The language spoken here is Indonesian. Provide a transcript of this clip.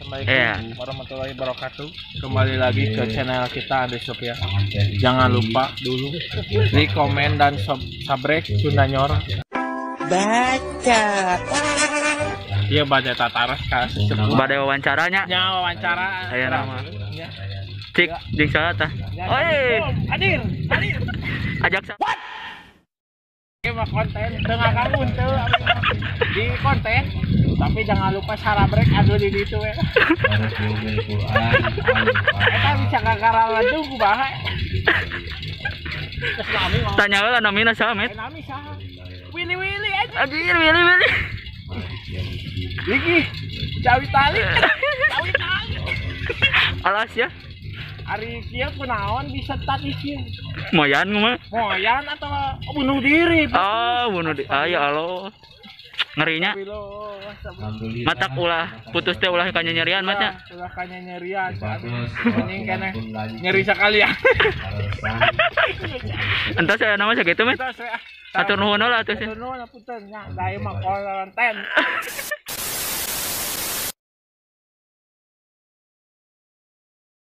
Assalamualaikum warahmatullahi wabarakatuh. Kembali lagi ke channel kita Andre Shop ya. Jangan lupa dulu di komen dan subscribe Sundanyor. Baca. Iya baca tataras kasih. Badai wawancaranya. Ya wawancara. Aya nama. Cik jeung saha tah? Oi. Hadir. Ajak sa. Mah konten tengah kangun tuh di konten, tapi jangan lupa subscribe aduh di situ ya. Kita bisa ngakarawan tuh kumaha. Terus nami mau Tanya heula namina saha met? nami saha? Willy aja. Anjir Willy. Iki cawi tali. Alas ya. Ari kieu kunaon bisa tadi kieu? Moyan mah. Moyan atau bunuh diri? Bunuh diri. Ya Allah. Ngerinya. Matak ulah putus teh ulah ka nyerian matnya. Ulah ka nyerian. Mending kana nyeri sakalian. Entah saya nama sakitu met. Atur nuhun lah atuh. Atur nuhun punten nya, da ieu mah konten.